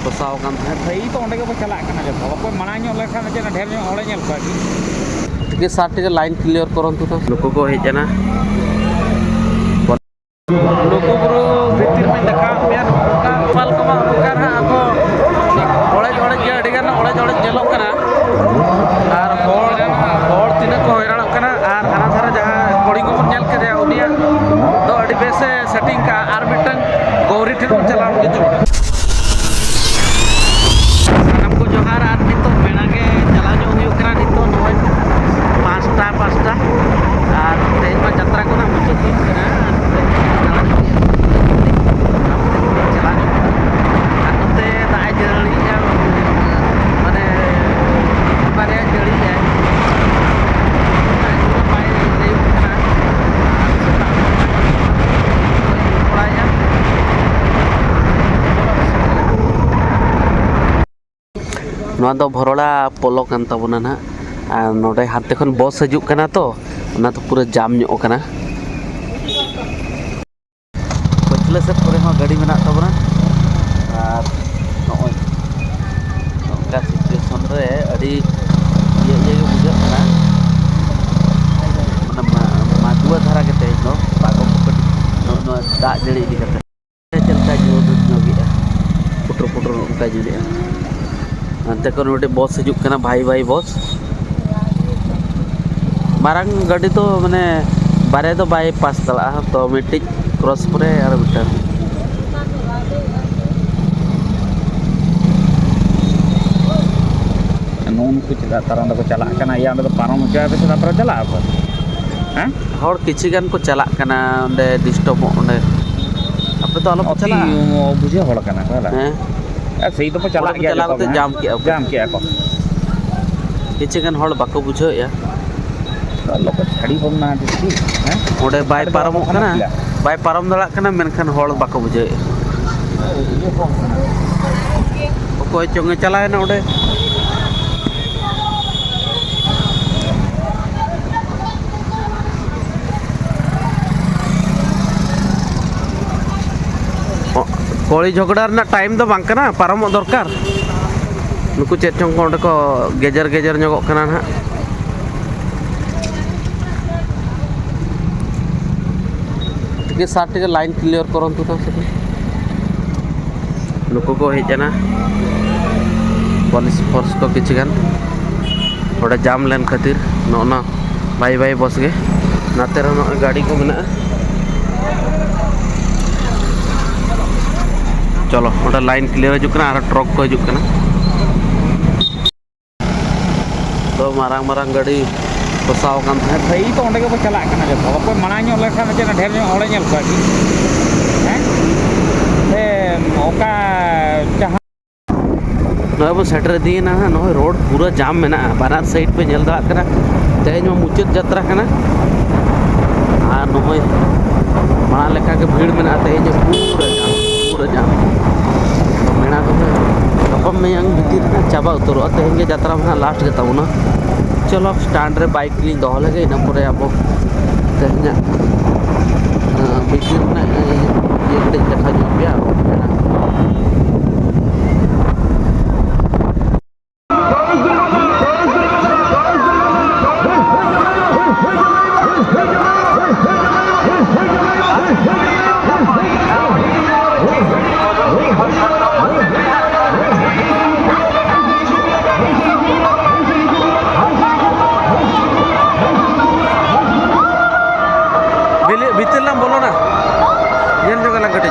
फसाव kan भाई तो ओंडे के चला करना जब कोई मना ᱧᱚᱜ ᱞᱮᱠᱷᱟन ᱡᱮ ढेर ᱧᱚᱜ ᱦᱚᱲᱮ ᱧᱮᱞ ᱠᱚᱣᱟ ᱴᱷᱤᱠ ᱥᱟᱨ ᱴᱤᱠ लाइन क्लियर करंतु तो नुको को हेज ना ᱞᱩᱜᱩᱵᱩᱨᱩ ᱵᱷᱤᱛᱤᱨ ᱢᱮ ᱫᱮᱠᱷᱟ ᱯᱮᱭᱟ ᱱᱚᱝᱠᱟ ᱯᱟᱞ ᱠᱚᱢᱟ ᱱᱚᱝᱠᱟ ᱦᱟᱸᱜ ᱟᱠᱚ ᱚᱲᱮᱡ ᱜᱮ ᱟᱹᱰᱤ ᱜᱟᱱ ᱚᱲᱮᱡ ᱧᱮᱞᱚᱜ ᱠᱟᱱᱟ ᱟᱨ ᱦᱚᱲ ᱛᱤᱱᱟᱹᱜ ᱠᱚ ᱦᱚᱭᱨᱟᱱᱚᱜ ᱠᱟᱱᱟ ᱟᱨ ᱦᱟᱱᱟ ᱫᱷᱟᱨᱮ ᱡᱟᱦᱟᱸ ᱠᱚᱲᱤ ᱠᱚᱵᱚᱱ ᱧᱮᱞ ᱠᱮᱫᱮᱭᱟ ᱩᱱᱤᱭᱟᱜ ᱫᱚ ᱟᱹᱰᱤ ᱵᱮᱥᱮ ᱥᱮᱴᱤᱝ ᱠᱟᱜᱼᱟ ᱟᱨ ᱢᱤᱫᱴᱟᱝ ᱜौरी ᱴᱷᱮᱱ ᱵᱚᱱ ᱪᱟᱞᱟᱣ ᱞᱮᱱ ᱜᱮ ᱥᱟᱱᱟᱢ ᱠᱚ ᱡᱚᱦᱟᱨ ᱟᱨ ᱱᱤᱛᱚᱜ ᱵᱮᱲᱟ ᱜᱮ ᱪᱟᱞᱟᱣ ᱧᱚᱜ ᱦᱩᱭᱩᱜ ᱠᱟᱱᱟ ᱱᱤᱛᱚᱜ ᱱᱚᱜᱼᱚᱭ 5টা ᱟᱨ ᱛᱮᱦᱮᱧ ᱢᱟ ᱡᱟᱛᱨᱟ ᱠᱚ ᱱᱟᱜ ᱢᱩᱪᱟᱹᱫ ᱦᱩᱭᱩᱜ ᱠᱟᱱᱟ ᱟᱨ ᱱᱚᱛᱮ ᱫᱟᱜ ᱮ ᱡᱟᱹᱲᱤᱭᱮᱜᱼᱟ ᱢᱟᱱᱮ ᱵᱟᱨᱭᱟ ᱡᱟᱹᱲᱤᱭᱮᱜᱼᱟᱭ ᱵᱟᱭ ᱞᱟᱹᱭᱚᱜ ᱠᱟᱱᱟ ᱠᱚᱲᱟᱭᱟ ᱱᱚᱣᱟ ᱫᱚ ᱵᱷᱚᱨᱚᱲᱟ ᱯᱚᱞᱚ ᱠᱟᱱ ᱛᱟᱵᱚᱱᱟ ᱱᱟᱦᱟᱜ ᱟᱨ ᱱᱚᱰᱮ ᱦᱟᱱᱛᱮ ᱠᱷᱚᱱ ᱵᱚᱥ ᱦᱤᱡᱩᱜ ᱠᱟᱱᱟ ᱛᱚ ᱚᱱᱟ ᱫᱚ ᱯᱩᱨᱟᱹ ᱡᱟᱢ ᱧᱚᱜ ᱠᱟᱱᱟ ᱯᱟᱹᱪᱷᱞᱟᱹ ᱥᱮᱫ ᱠᱚᱨᱮ ᱦᱚᱸ ᱜᱟᱹᱰᱤ ᱢᱮᱱᱟᱜ ᱛᱟᱵᱚᱱᱟ ᱟᱨ ᱱᱚᱜᱼᱚᱭ ᱱᱚᱝᱠᱟ ᱥᱤᱪᱩᱭᱮᱥᱚᱱ ᱨᱮ ᱟᱹᱰᱤ ᱤᱭᱟᱹ ᱜᱮ ᱵᱩᱡᱷᱟᱹᱜ ᱠᱟᱱᱟ ᱢᱟᱱᱮ ᱢᱟᱫᱩᱣᱟᱹ ᱫᱷᱟᱨᱟ ᱜᱮ ᱛᱮᱦᱮᱧ ᱫᱚ ᱵᱟᱠᱚ ᱱᱚᱣᱟ ᱫᱟᱜ ᱡᱟᱹᱲᱤ ᱤᱫᱤ ᱠᱟᱛᱮ ᱪᱮᱫ ᱞᱮᱠᱟ ᱧᱚᱜᱮᱜᱼᱟ ᱯᱩᱴᱩᱨ ᱚᱱᱠᱟ ᱡᱩᱞᱮᱜᱼᱟ ᱦᱟᱱᱛᱮ ᱠᱷᱚᱱ ᱢᱤᱫᱴᱮᱡ ᱵᱚᱥ ᱦᱤᱡᱩᱜ ᱠᱟᱱᱟ ᱵᱷᱟई ᱵᱚᱥ मारंग गाड़ी तो माने बारे तो बाय पास दड़ा तो मिट्टी क्रॉस परे और मिटर नून कुछ तारा को चला करना या तो पारम होचा पे तापर चला आप हैं हर किछि गान को चला करना ओंडे डिस्टर्ब ओंडे आपे तो आलो चला बुझे हड़ करना होला हैं सही तो चला गया चला तो जाम के को किछि गान हड़ बाको बुझो या लोग छाड़ी बमना दिसी हैं ओंडे बाय पारम करना बाय पारम दड़ा करना मेनखान हड़ बाको बुझे कोई चोंगे चलाए ना ओंडे कोड़ी झगड़ा ना टाइम तो बांग करना पारम दरकार नुकु चेत चोंग ओंडे को गेजर ᱧᱚᱜᱚᱜ ᱠᱟᱱᱟ ना टिके सार टिके लाइन क्लियर करंतु तो नुकु को हेजना पुलिस फोर्स को किछि गान ओडे जाम लेन खातिर नोना भाई बस गे नाते रे गाड़ी को मेना चलो ओडे लाइन क्लियर हिजुक कना आर ट्रक को हिजुक कना तो मारांग गाड़ी फसाव kan भाई तो ओंडे के चला करना जब कोई मना ᱧᱚᱜ ᱞᱮᱠᱷᱟन ᱡᱮ ढेर ᱧᱚᱜ ᱦᱚᱲᱮ ᱧᱮल ᱠᱚᱣᱟ हैं ए ओका जहां नय बो सेटर दी ना नय रोड पूरा जाम मेना बानार साइड पे झेल दा कना तेज में मुचाद यात्रा कना आर नय माना लेखा के भीड़ मेना तेज पूरा जाम तो मेना तो गपम में यंग भीतर ना चाबा उतरो तेज के यात्रा में लास्ट के ताबुना चलो स्टैंड रे बाइक ली दो लगे इन पर अब तेज भीतर ना ये देखा जो पे भीतर बोलो ना ये जगह लग गटी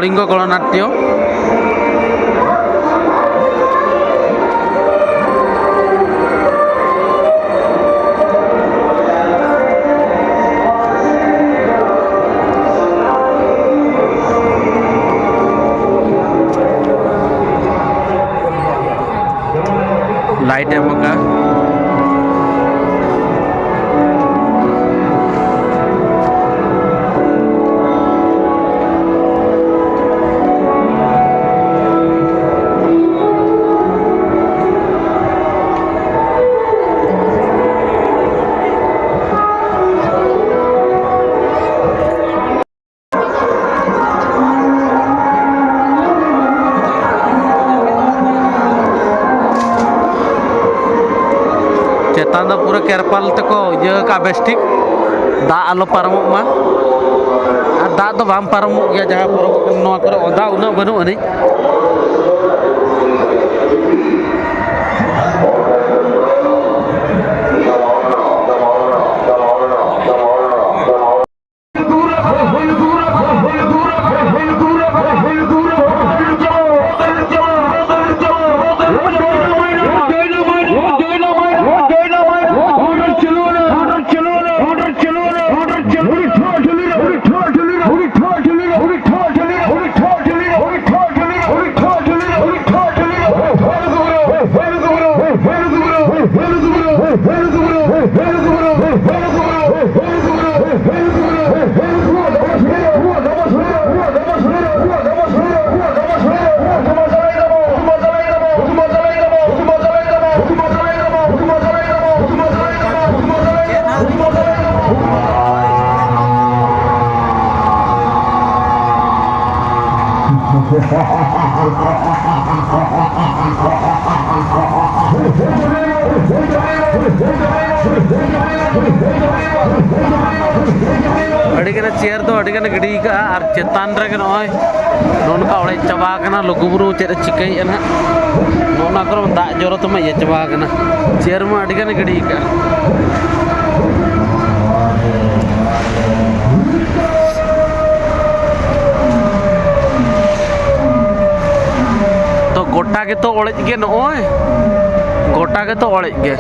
कलिंग गणनाट्य लाइट है मका चेतान दो पूरा केरपाल तको ये का बेस्टिक दा आलो पारमो मा दा तो बाम पारमो गया जहां पूरा नवा करे ओदा उना बनु अनि अड़ीगन चेयर तो अड़ीगन गड़ी का और चेतान रे नय नोनका ओड़े चाबा कना लुगुबुरु चेद चिकई ना नोना कर दा जोरो तमा ये चाबा कना चेयर में अड़ीगन गड़ी का तो गोटा के तो ओड़े गे नय गोटा के तो ओड़े गे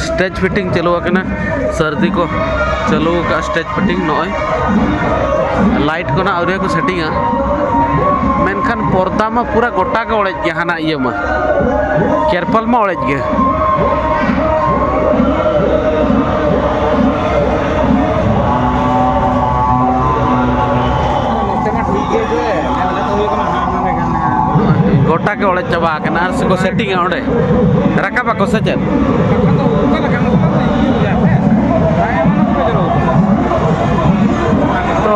स्टेज फिटिंग चलो करना सर्दी को चलो का स्टेज फिटिंग नय लाइट को ना और को सेटिंग मेनखान पर्दा में पूरा गोटा के ओड़े गया हाना ये में केरपल में ओड़े गया गोटा के ओड़े चाबा करना को सेटिंग ओड़े रकाबा को सचन तो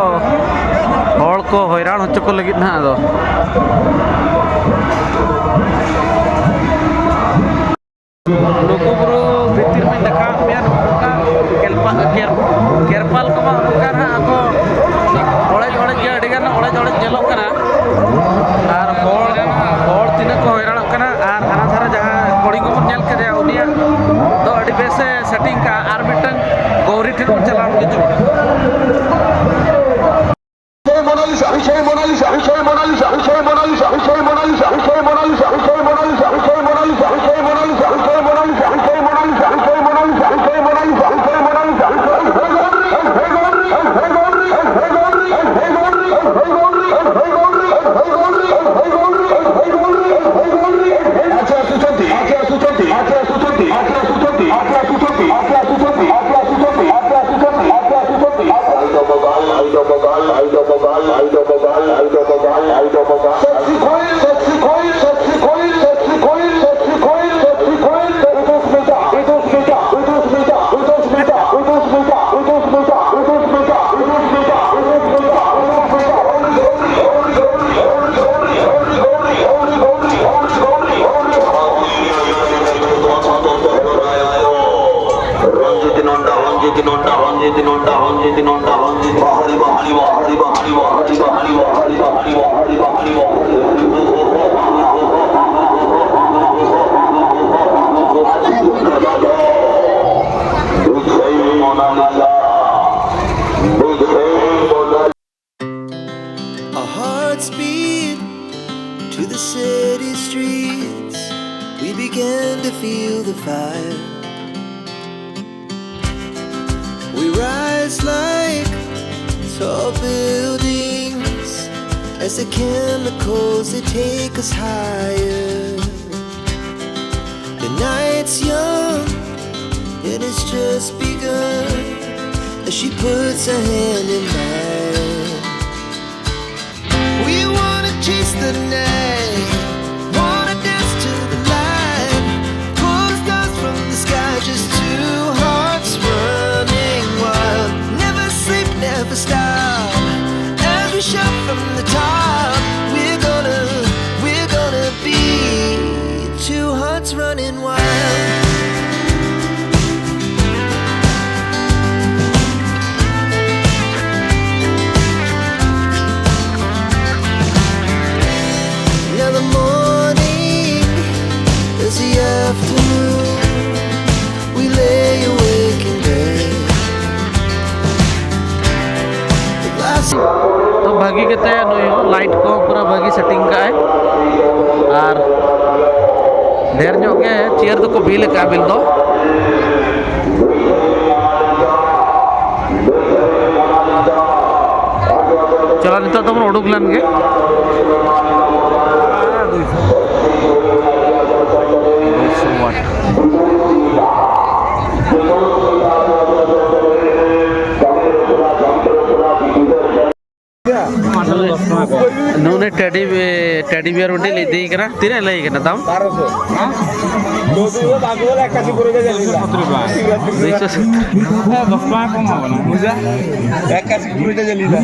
हड़ को हैरान होचो को लगी ना दो लुगुबुरु भितर में देखा केरपाल को को ओड़े ओड़े गया अड़ीगान ओड़े ओड़े जेलो कना और हड़ तीना को हैरान कना और हाना धारा जहां कोड़ी को नेल करे उनिया तो अड़ी बेस सेटिंग का और मिटन गौरी ठेन को चला के जो feel the fire. We rise like tall buildings as the chemicals they take us higher. The night's young and it's just begun as she puts her hand in mine. We wanna chase the night, wanna dance to the light, pull the stars from the sky, just two hearts running wild. Never sleep, never stop, as we shout from the top. We're gonna be two hearts running wild. Now the morning is the afternoon. We lay awake in bed. The glass तो भागी के तय नुयो light को पूरा भागी setting का है और ढेर ᱧᱚᱜ गे चेयर तो को बिल का बिल दो चलो नितो तो मन उडुक लन गे नूने टेडी बियर उंडी ले दी करा तीने ले कना दाम 1200 हां दो दो बागोल 81 করে জেলিলা 270 10 টাকা কম হবে না বুঝা 81 করে জেলিলা